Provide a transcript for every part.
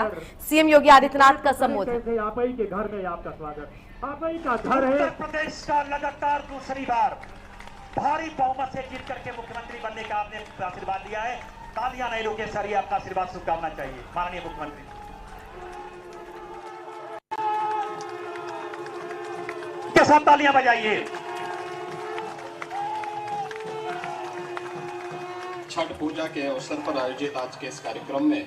CM Yogi Adityanath का संबोधन। आप ही के घर में आपका स्वागत, आप ही का घर है। उत्तर प्रदेश का लगातार दूसरी बार भारी बहुमत से जीत करके मुख्यमंत्री बनने का आपने आशीर्वाद दिया है। तालियां नहीं रुके सर, ये आपका आशीर्वाद शुभकामना चाहिए माननीय मुख्यमंत्री। के साथ तालियां बजाइए। छठ पूजा के अवसर पर आयोजित आज के इस कार्यक्रम में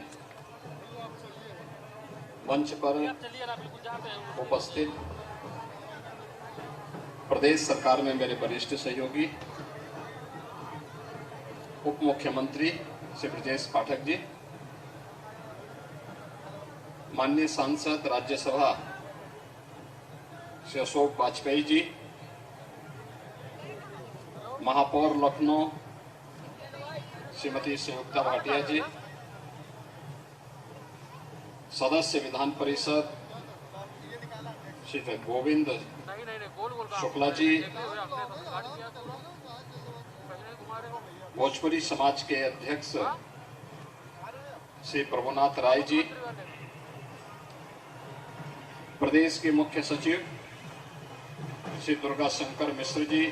मंच पर उपस्थित प्रदेश सरकार में मेरे वरिष्ठ सहयोगी उप मुख्यमंत्री श्री ब्रजेश पाठक जी, माननीय सांसद राज्यसभा श्री अशोक वाजपेयी जी, महापौर लखनऊ श्रीमती संयुक्ता भाटिया जी, सदस्य विधान परिषद श्री गोविंद शुक्ला जी, भोजपुरी समाज के अध्यक्ष श्री प्रभुनाथ राय जी, प्रदेश के मुख्य सचिव श्री दुर्गा शंकर मिश्र जी,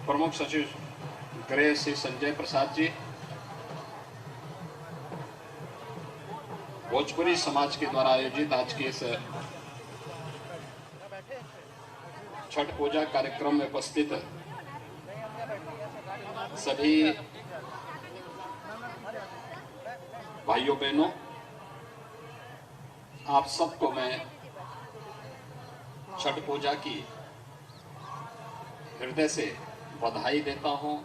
प्रमुख सचिव गृह श्री संजय प्रसाद जी, भोजपुरी समाज के द्वारा आयोजित आज के इस छठ पूजा कार्यक्रम में उपस्थित सभी भाइयों बहनों, आप सबको मैं छठ पूजा की हृदय से बधाई देता हूं।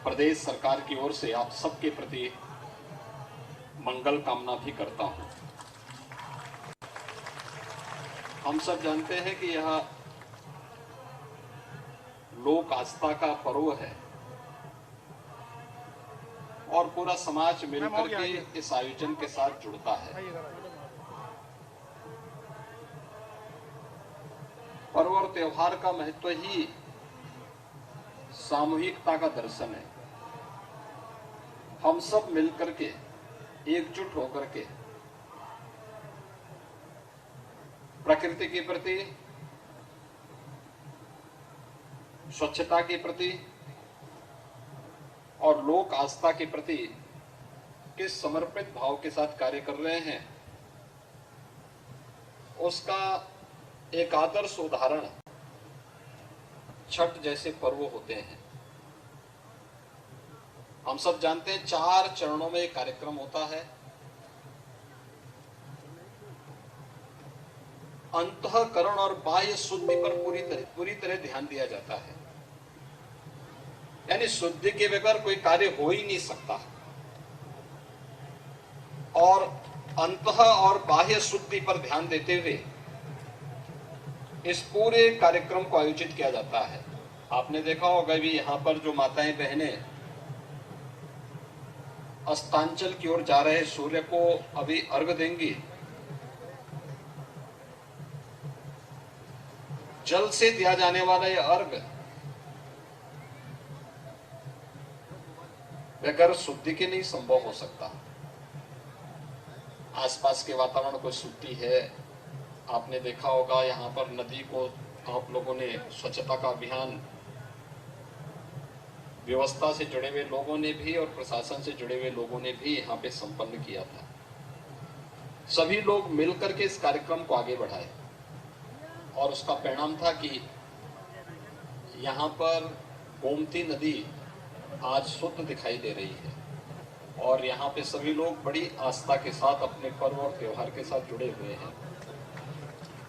प्रदेश सरकार की ओर से आप सबके प्रति मंगल कामना भी करता हूं। हम सब जानते हैं कि यह लोक आस्था का पर्व है और पूरा समाज मिलकर के इस आयोजन के साथ जुड़ता है। पर्व और त्योहार का महत्व ही सामूहिकता का दर्शन है। हम सब मिलकर के एकजुट होकर के प्रकृति के प्रति, स्वच्छता के प्रति और लोक आस्था के प्रति किस समर्पित भाव के साथ कार्य कर रहे हैं, उसका एक आदर्श उदाहरण छठ जैसे पर्व होते हैं। हम सब जानते हैं 4 चरणों में एक कार्यक्रम होता है। अंतःकरण और बाह्य शुद्धि पर पूरी तरह ध्यान दिया जाता है। यानी शुद्धि के बगैर कोई कार्य हो ही नहीं सकता और अंतः और बाह्य शुद्धि पर ध्यान देते हुए इस पूरे कार्यक्रम को आयोजित किया जाता है। आपने देखा होगा भी यहाँ पर जो माताएं बहनें अस्तांचल की ओर जा रहे सूर्य को अभी अर्घ देंगी, जल से दिया जाने वाला यह अर्घ बगैर शुद्धि के नहीं संभव हो सकता। आसपास के वातावरण को शुद्धि है। आपने देखा होगा यहाँ पर नदी को आप लोगों ने स्वच्छता का अभियान व्यवस्था से जुड़े हुए लोगों ने भी और प्रशासन से जुड़े हुए लोगों ने भी यहाँ पे संपन्न किया था। सभी लोग मिलकर के इस कार्यक्रम को आगे बढ़ाए और उसका परिणाम था कि यहाँ पर गोमती नदी आज शुद्ध दिखाई दे रही है और यहाँ पे सभी लोग बड़ी आस्था के साथ अपने पर्व और त्योहार के साथ जुड़े हुए हैं।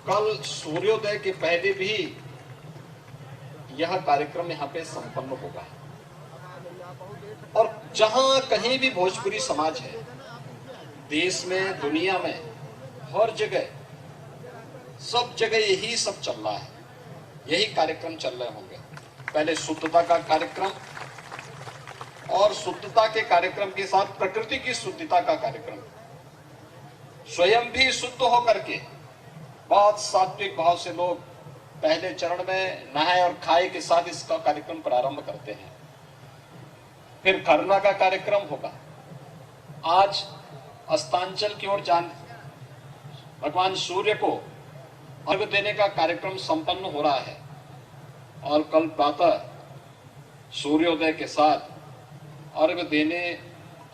कल सूर्योदय के पहले भी यह कार्यक्रम यहाँ पे संपन्न होगा और जहां कहीं भी भोजपुरी समाज है, देश में दुनिया में हर जगह सब जगह यही सब चल रहा है, यही कार्यक्रम चल रहे होंगे। पहले शुद्धता का कार्यक्रम और शुद्धता के कार्यक्रम के साथ प्रकृति की शुद्धता का कार्यक्रम, स्वयं भी शुद्ध होकर के बहुत सात्विक भाव से लोग पहले चरण में नहाए और खाए के साथ इसका कार्यक्रम प्रारंभ करते हैं। फिर खरना का कार्यक्रम होगा आज अस्तांचल की ओर भगवान सूर्य को अर्घ्य देने का कार्यक्रम संपन्न हो रहा है और कल प्रातः सूर्योदय के साथ अर्घ्य देने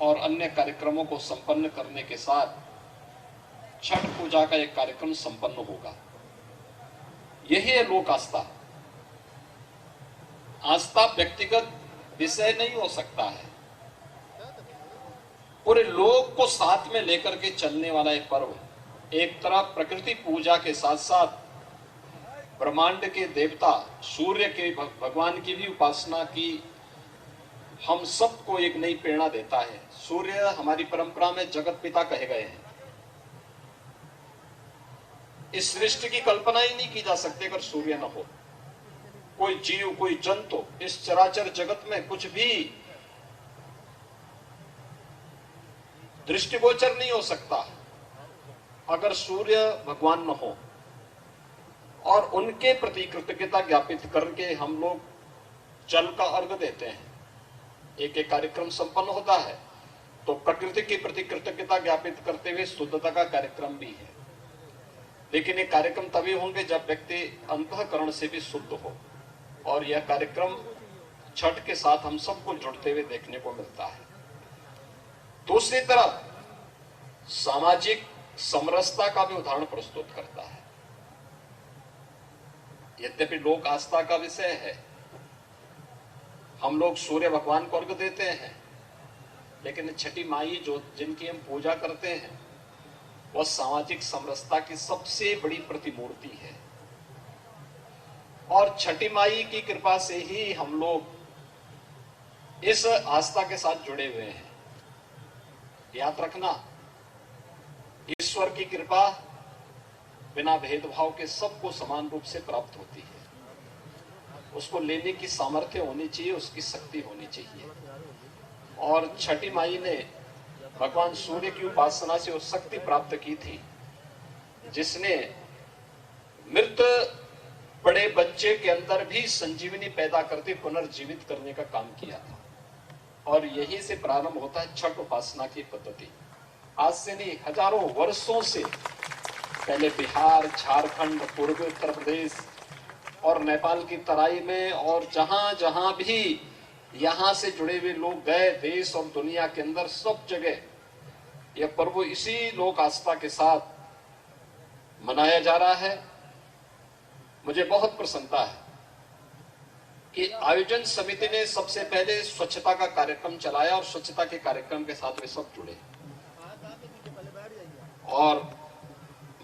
और अन्य कार्यक्रमों को संपन्न करने के साथ छठ पूजा का एक कार्यक्रम संपन्न होगा। यही है लोक आस्था। आस्था व्यक्तिगत विषय नहीं हो सकता है, पूरे लोक को साथ में लेकर के चलने वाला एक पर्व। एक तरफ प्रकृति पूजा के साथ साथ ब्रह्मांड के देवता सूर्य के भगवान की भी उपासना की हम सबको एक नई प्रेरणा देता है। सूर्य हमारी परंपरा में जगत पिता कहे गए हैं। इस सृष्टि की कल्पना ही नहीं की जा सकती अगर सूर्य न हो। कोई जीव, कोई जंतु, इस चराचर जगत में कुछ भी दृष्टिगोचर नहीं हो सकता अगर सूर्य भगवान न हो। और उनके प्रति कृतज्ञता ज्ञापित करके हम लोग जल का अर्घ देते हैं। एक एक कार्यक्रम संपन्न होता है तो प्रकृति के प्रति कृतज्ञता ज्ञापित करते हुए शुद्धता का कार्यक्रम भी है। लेकिन ये कार्यक्रम तभी होंगे जब व्यक्ति अंतःकरण से भी शुद्ध हो। और यह कार्यक्रम छठ के साथ हम सबको जुड़ते हुए देखने को मिलता है। दूसरी तरफ सामाजिक समरसता का भी उदाहरण प्रस्तुत करता है। यद्यपि लोक आस्था का विषय है, हम लोग सूर्य भगवान को अर्घ्य देते हैं, लेकिन छठी माई जो जिनकी हम पूजा करते हैं वह सामाजिक समरसता की सबसे बड़ी प्रतिमूर्ति है। और छठी माई की कृपा से ही हम लोग इस आस्था के साथ जुड़े हुए हैं। याद रखना, ईश्वर की कृपा बिना भेदभाव के सबको समान रूप से प्राप्त होती है। उसको लेने की सामर्थ्य होनी चाहिए, उसकी शक्ति होनी चाहिए। और छठी माई ने भगवान सूर्य की उपासना से वो शक्ति प्राप्त की थी जिसने मृत बड़े बच्चे के अंदर भी संजीवनी पैदा करके पुनर्जीवित करने का काम किया था। और यही से प्रारंभ होता है छठ उपासना की पद्धति। आज से नहीं, हजारों वर्षों से पहले बिहार, झारखंड, पूर्वी उत्तर प्रदेश और नेपाल की तराई में और जहां जहां भी यहां से जुड़े हुए लोग गए, देश और दुनिया के अंदर सब जगह यह पर्व इसी लोक आस्था के साथ मनाया जा रहा है। मुझे बहुत प्रसन्नता है कि आयोजन समिति ने सबसे पहले स्वच्छता का कार्यक्रम चलाया और स्वच्छता के कार्यक्रम के साथ वे सब जुड़े। और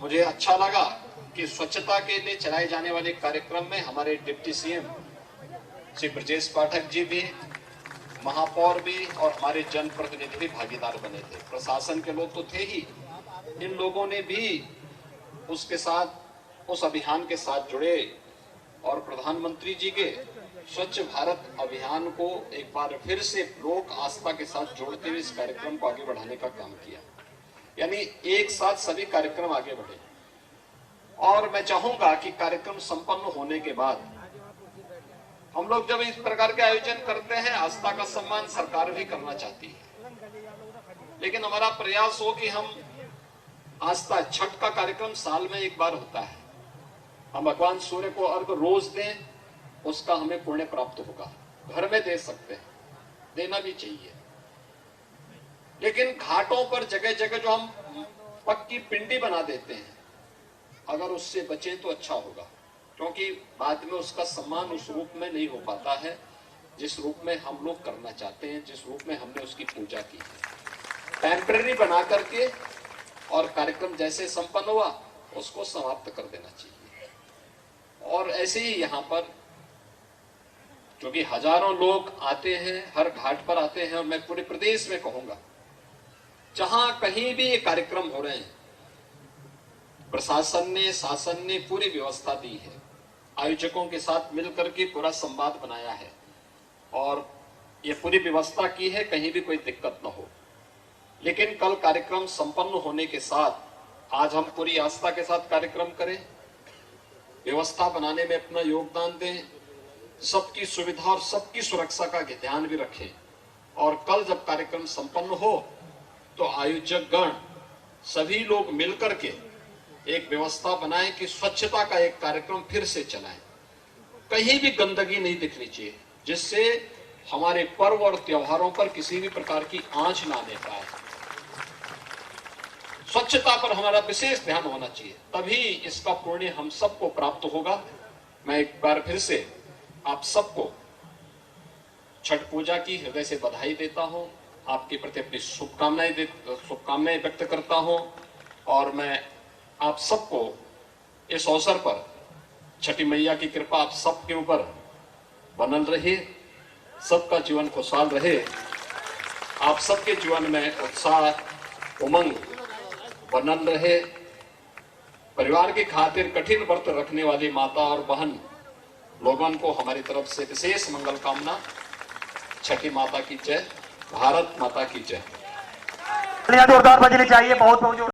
मुझे अच्छा लगा कि स्वच्छता के लिए चलाए जाने वाले कार्यक्रम में हमारे डिप्टी सीएम श्री ब्रजेश पाठक जी भी, महापौर भी और हमारे जनप्रतिनिधि भी भागीदार बने थे। प्रशासन के लोग तो थे ही, इन लोगों ने भी उसके साथ, उस अभियान के साथ जुड़े और प्रधानमंत्री जी के स्वच्छ भारत अभियान को एक बार फिर से लोक आस्था के साथ जोड़ते हुए इस कार्यक्रम को आगे बढ़ाने का काम किया। यानी एक साथ सभी कार्यक्रम आगे बढ़े। और मैं चाहूंगा कि कार्यक्रम संपन्न होने के बाद हम लोग जब इस प्रकार के आयोजन करते हैं, आस्था का सम्मान सरकार भी करना चाहती है, लेकिन हमारा प्रयास हो कि हम आस्था, छठ का कार्यक्रम साल में एक बार होता है, हम भगवान सूर्य को अर्घ्य रोज दें, उसका हमें पुण्य प्राप्त होगा। घर में दे सकते हैं, देना भी चाहिए, लेकिन घाटों पर जगह जगह जो हम पक्की पिंडी बना देते हैं, अगर उससे बचें तो अच्छा होगा, क्योंकि बाद में उसका सम्मान उस रूप में नहीं हो पाता है जिस रूप में हम लोग करना चाहते हैं, जिस रूप में हमने उसकी पूजा की है। टेम्परेरी बना करके और कार्यक्रम जैसे संपन्न हुआ उसको समाप्त कर देना चाहिए। और ऐसे ही यहाँ पर क्योंकि हजारों लोग आते हैं, हर घाट पर आते हैं, और मैं पूरे प्रदेश में कहूंगा जहां कहीं भी ये कार्यक्रम हो रहे हैं, प्रशासन ने, शासन ने पूरी व्यवस्था दी है, आयोजकों के साथ मिलकर के पूरा संवाद बनाया है और ये पूरी व्यवस्था की है, कहीं भी कोई दिक्कत न हो। लेकिन कल कार्यक्रम संपन्न होने के साथ आज हम पूरी आस्था के साथ कार्यक्रम करें, व्यवस्था बनाने में अपना योगदान दें, सबकी सुविधा और सबकी सुरक्षा का ध्यान भी रखें। और कल जब कार्यक्रम संपन्न हो तो आयोजक गण सभी लोग मिलकर के एक व्यवस्था बनाएं कि स्वच्छता का एक कार्यक्रम फिर से चलाएं। कहीं भी गंदगी नहीं दिखनी चाहिए, जिससे हमारे पर्व और त्योहारों पर किसी भी प्रकार की आंच ना आने पाए। स्वच्छता पर हमारा विशेष ध्यान होना चाहिए, तभी इसका पुण्य हम सबको प्राप्त होगा। मैं एक बार फिर से आप सबको छठ पूजा की हृदय से बधाई देता हूं, आपके प्रति अपनी शुभकामनाएं व्यक्त करता हूं, और मैं आप सबको इस अवसर पर छठी मैया की कृपा आप सबके ऊपर बनल रहे, सबका जीवन खुशहाल रहे, आप सबके जीवन में उत्साह उमंग बनल रहे। परिवार की खातिर कठिन व्रत रखने वाली माता और बहन लोगन को हमारी तरफ से विशेष मंगल कामना। छठी माता की जय, भारत माता की जय। जोरदार बजनी चाहिए, बहुत बहुत